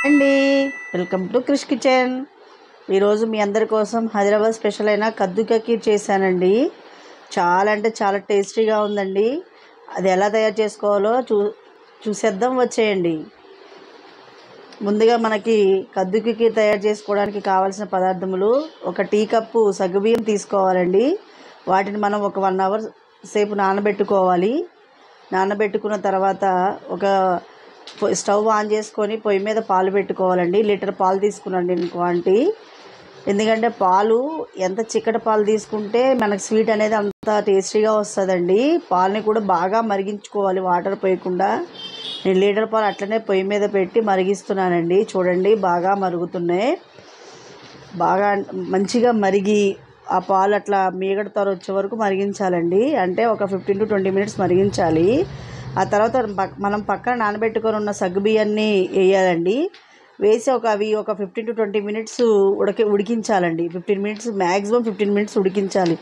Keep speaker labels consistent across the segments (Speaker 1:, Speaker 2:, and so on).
Speaker 1: అండి welcome to Krish kitchen. ఈరోజు మీ అందరి కోసం హైదరాబాద్ స్పెషల్ అయిన కద్దు కీర్ చేశానండి. చాలా అంటే చాలా టేస్టీగా ఉందండి. అది ఎలా తయారు చేసుకోవాలో చూసేద్దాం, వచ్చేయండి. ముందుగా మనకి కద్దు కీర్ తయారు చేసుకోవడానికి కావాల్సిన పదార్థములు: ఒక టీ కప్పు సగ్గుబియ్యం తీసుకోవాలండి. వాటిని మనం ఒక 1 అవర్ సేపు నానబెట్టుకోవాలి. నానబెట్టుకున్న తర్వాత ఒక స్టవ్ ఆన్ చేసుకొని పొయ్యి మీద పాలు పెట్టుకోవాలండి. లీటర్ పాలు తీసుకున్నాండి నేను క్వాంటిటీ. ఎందుకంటే పాలు ఎంత చిక్కటి పాలు తీసుకుంటే మనకు స్వీట్ అనేది అంత టేస్టీగా వస్తుందండి. పాలని కూడా బాగా మరిగించుకోవాలి, వాటర్ పోయకుండా. నేను లీటర్ పాలు అట్లనే పొయ్యి మీద పెట్టి మరిగిస్తున్నానండి. చూడండి, బాగా మరుగుతున్నాయి. బాగా మంచిగా మరిగి ఆ పాలు అట్లా మీగడ తారు వచ్చే వరకు మరిగించాలండి. అంటే ఒక 15 to 20 minutes మరిగించాలి. ఆ తర్వాత మనం పక్కన నానబెట్టుకొని ఉన్న సగ్గుబియ్యాన్ని వేయాలండి. వేసి అవి ఒక 15 to 20 minutes ఉడికించాలండి. 15 minutes, maximum 15 minutes ఉడికించాలి.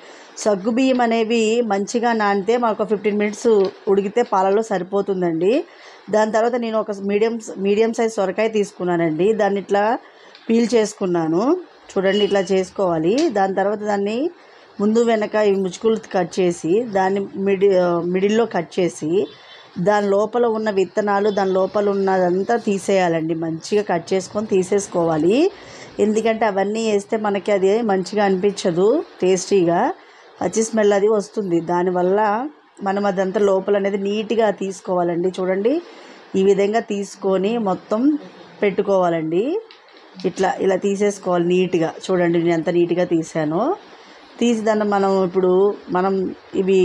Speaker 1: సగ్గుబియ్యం అనేవి మంచిగా నానితే మాకు 15 minutes ఉడికితే పాలలో సరిపోతుందండి. దాని తర్వాత నేను ఒక మీడియం సైజ్ సొరకాయ తీసుకున్నానండి. దాన్ని ఇట్లా పీల్ చేసుకున్నాను. చూడండి, ఇట్లా చేసుకోవాలి. దాని తర్వాత దాన్ని ముందు వెనక ఈ ముచ్చుకులు కట్ చేసి దాన్ని మిడిల్లో కట్ చేసి దాని లోపల ఉన్న విత్తనాలు, దాని లోపల ఉన్నదంతా తీసేయాలండి. మంచిగా కట్ చేసుకొని తీసేసుకోవాలి. ఎందుకంటే అవన్నీ వేస్తే మనకి అది మంచిగా అనిపించదు, టేస్టీగా పచ్చి స్మెల్ అది వస్తుంది. దానివల్ల మనం అదంతా లోపల అనేది నీట్గా తీసుకోవాలండి. చూడండి, ఈ విధంగా తీసుకొని మొత్తం పెట్టుకోవాలండి. ఇలా తీసేసుకోవాలి నీట్గా. చూడండి, నేను ఎంత నీట్గా తీసానో. తీసి దాన్ని మనం ఇవి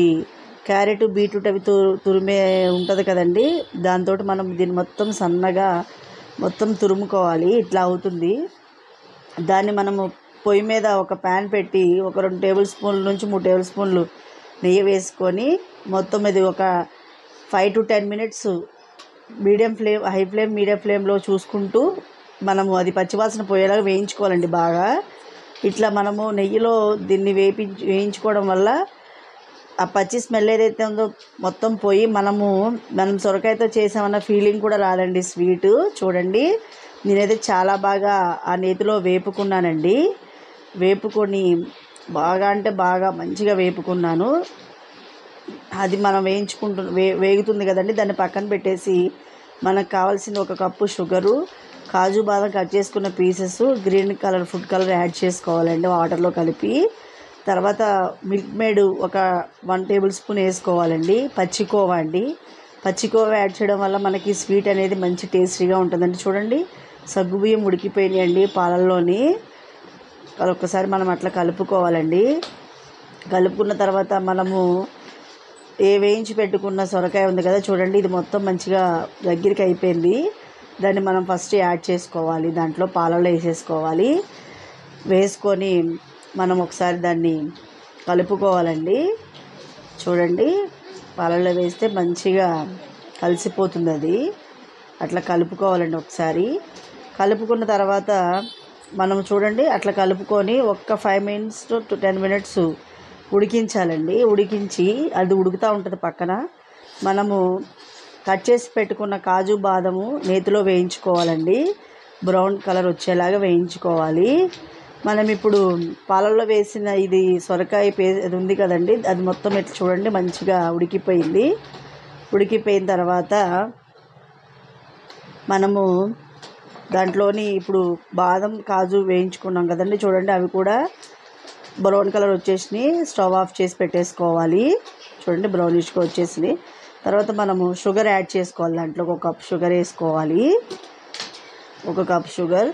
Speaker 1: క్యారెట్, బీట్రూట్ అవి తురిమే ఉంటుంది కదండి. దాంతో మనం దీన్ని మొత్తం సన్నగా మొత్తం తురుముకోవాలి. ఇట్లా అవుతుంది. దాన్ని మనము పొయ్యి మీద ఒక ప్యాన్ పెట్టి ఒక 2 tablespoons నుంచి 3 tablespoons నెయ్యి వేసుకొని మొత్తం ఇది ఒక 5 to 10 minutes high flame, medium ఫ్లేమ్లో చూసుకుంటూ మనము అది పచ్చివాసన పోయేలాగా వేయించుకోవాలండి బాగా. ఇట్లా మనము నెయ్యిలో దీన్ని వేయించుకోవడం వల్ల ఆ పచ్చి స్మెల్ ఏదైతే ఉందో మొత్తం పోయి మనం సొరకాయతో చేసామన్న ఫీలింగ్ కూడా రాదండి స్వీట్. చూడండి, నేనైతే చాలా బాగా ఆ నేతిలో వేపుకున్నానండి. వేపుకొని బాగా అంటే బాగా మంచిగా వేపుకున్నాను. అది మనం వేగుతుంది కదండి. దాన్ని పక్కన పెట్టేసి మనకు కావాల్సింది 1 కప్పు షుగరు, కాజు బాదం కట్ చేసుకున్న pieces, green colour food colour add చేసుకోవాలండి వాటర్లో కలిపి. తర్వాత మిల్క్ మేడ్ ఒక 1 tablespoon వేసుకోవాలండి. పచ్చికోవా అండి. పచ్చికోవా యాడ్ చేయడం వల్ల మనకి స్వీట్ అనేది మంచి టేస్టీగా ఉంటుందండి. చూడండి, సగ్గుబియ్యం ఉడికిపోయినాయండి పాలల్లోని. ఒక్కసారి మనం అట్లా కలుపుకోవాలండి. కలుపుకున్న తర్వాత మనము వేయించి పెట్టుకున్న సొరకాయ ఉంది కదా, చూడండి, ఇది మొత్తం మంచిగా దగ్గరికి అయిపోయింది. దాన్ని మనం ఫస్ట్ యాడ్ చేసుకోవాలి. దాంట్లో పాలలో వేసేసుకోవాలి. వేసుకొని మనం ఒకసారి దాన్ని కలుపుకోవాలండి. చూడండి, పాలలో వేస్తే మంచిగా కలిసిపోతుంది అది. అట్లా కలుపుకోవాలండి ఒకసారి. కలుపుకున్న తర్వాత మనం చూడండి, అట్లా కలుపుకొని ఒక 5 minutes to 10 minutes ఉడికించాలండి. ఉడికించి అది ఉడుకుతూ ఉంటుంది పక్కన. మనము కట్ చేసి పెట్టుకున్న కాజు బాదము నేతిలో వేయించుకోవాలండి. బ్రౌన్ కలర్ వచ్చేలాగా వేయించుకోవాలి. మనం ఇప్పుడు పాలల్లో వేసిన ఇది సొరకాయ అది ఉంది కదండి, అది మొత్తం ఇట్లా చూడండి మంచిగా ఉడికిపోయింది. ఉడికిపోయిన తర్వాత మనము దాంట్లోని ఇప్పుడు బాదం, కాజు వేయించుకున్నాం కదండి, చూడండి, అవి కూడా బ్రౌన్ కలర్ వచ్చేసినాయి. స్టవ్ ఆఫ్ చేసి పెట్టేసుకోవాలి. చూడండి, బ్రౌనిష్గా వచ్చేసినాయి. తర్వాత మనము షుగర్ యాడ్ చేసుకోవాలి. దాంట్లో 1 కప్ షుగర్ వేసుకోవాలి. 1 కప్ షుగర్.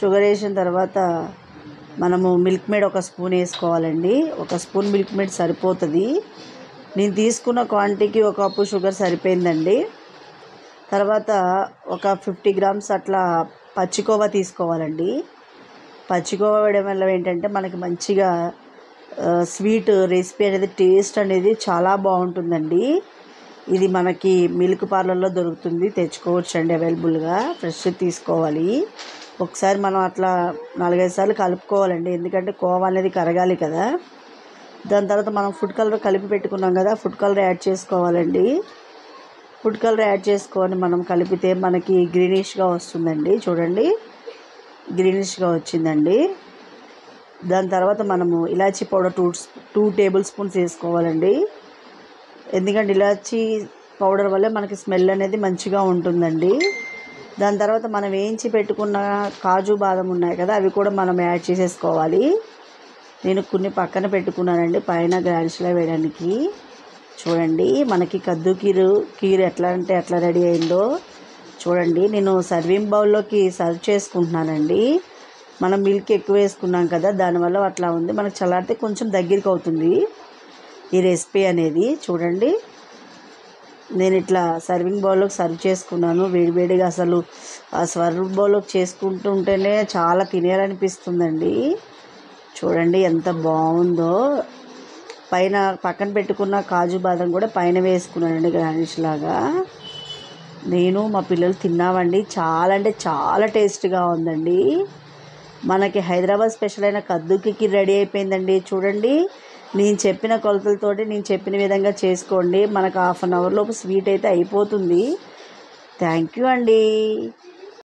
Speaker 1: షుగర్ వేసిన తర్వాత మనము మిల్క్ మేడ్ 1 స్పూన్ వేసుకోవాలండి. 1 స్పూన్ మిల్క్ మేడ్ సరిపోతుంది. నేను తీసుకున్న క్వాంటిటీకి 1 కప్పు షుగర్ సరిపోయిందండి. తర్వాత ఒక 50 grams అట్లా పచ్చికోవా తీసుకోవాలండి. పచ్చికోవా వేయడం వల్ల ఏంటంటే మనకి మంచిగా స్వీట్ రెసిపీ అనేది, టేస్ట్ అనేది చాలా బాగుంటుందండి. ఇది మనకి మిల్క్ పార్లర్లో దొరుకుతుంది, తెచ్చుకోవచ్చు అండి అవైలబుల్గా. ఫ్రెష్ తీసుకోవాలి. ఒకసారి మనం అట్లా 4-5 సార్లు కలుపుకోవాలండి. ఎందుకంటే కోవా అనేది కరగాలి కదా. దాని తర్వాత మనం ఫుడ్ కలర్ కలిపి పెట్టుకున్నాం కదా, ఫుడ్ కలర్ యాడ్ చేసుకోవాలండి. ఫుడ్ కలర్ యాడ్ చేసుకొని మనం కలిపితే మనకి గ్రీనిష్గా వస్తుందండి. చూడండి, గ్రీనిష్గా వచ్చిందండి. దాని తర్వాత మనము ఇలాచీ పౌడర్ 2 టేబుల్ స్పూన్స్ వేసుకోవాలండి. ఎందుకంటే ఇలాచీ పౌడర్ వల్ల మనకి స్మెల్ అనేది మంచిగా ఉంటుందండి. దాని తర్వాత మనం వేయించి పెట్టుకున్న కాజు బాదం ఉన్నాయి కదా, అవి కూడా మనం యాడ్ చేసేసుకోవాలి. నేను కొన్ని పక్కన పెట్టుకున్నానండి పైన గార్నిష్లా వేయడానికి. చూడండి మనకి కద్దు కీర్ ఎట్లా అంటే ఎట్లా రెడీ అయిందో చూడండి. నేను సర్వింగ్ బౌల్లోకి సర్వ్ చేసుకుంటున్నానండి. మనం మిల్క్ ఎక్కువ వేసుకున్నాం కదా, దానివల్ల అట్లా ఉంది. మనకు చల్లారితే కొంచెం దగ్గరికి అవుతుంది ఈ రెసిపీ అనేది. చూడండి, నేను ఇట్లా సర్వింగ్ బౌల్లోకి సర్వ్ చేసుకున్నాను వేడివేడిగా. అసలు ఆ సర్వ్ బౌల్లోకి చేసుకుంటూ ఉంటేనే చాలా తినేయాలనిపిస్తుందండి. చూడండి ఎంత బాగుందో. పైన పక్కన పెట్టుకున్న కాజు బాదం కూడా పైన వేసుకున్నానండి గార్నిష్ లాగా. నేను మా పిల్లలు తిన్నామండి. చాలా అంటే చాలా టేస్ట్గా ఉందండి. మనకి హైదరాబాద్ స్పెషల్ అయిన కద్దుకి రెడీ అయిపోయిందండి. చూడండి, నేను చెప్పిన కొలతలతోటి నేను చెప్పిన విధంగా చేసుకోండి. మనకు 1/2 అవర్ లోపు స్వీట్ అయితే అయిపోతుంది. థ్యాంక్ యూ అండి.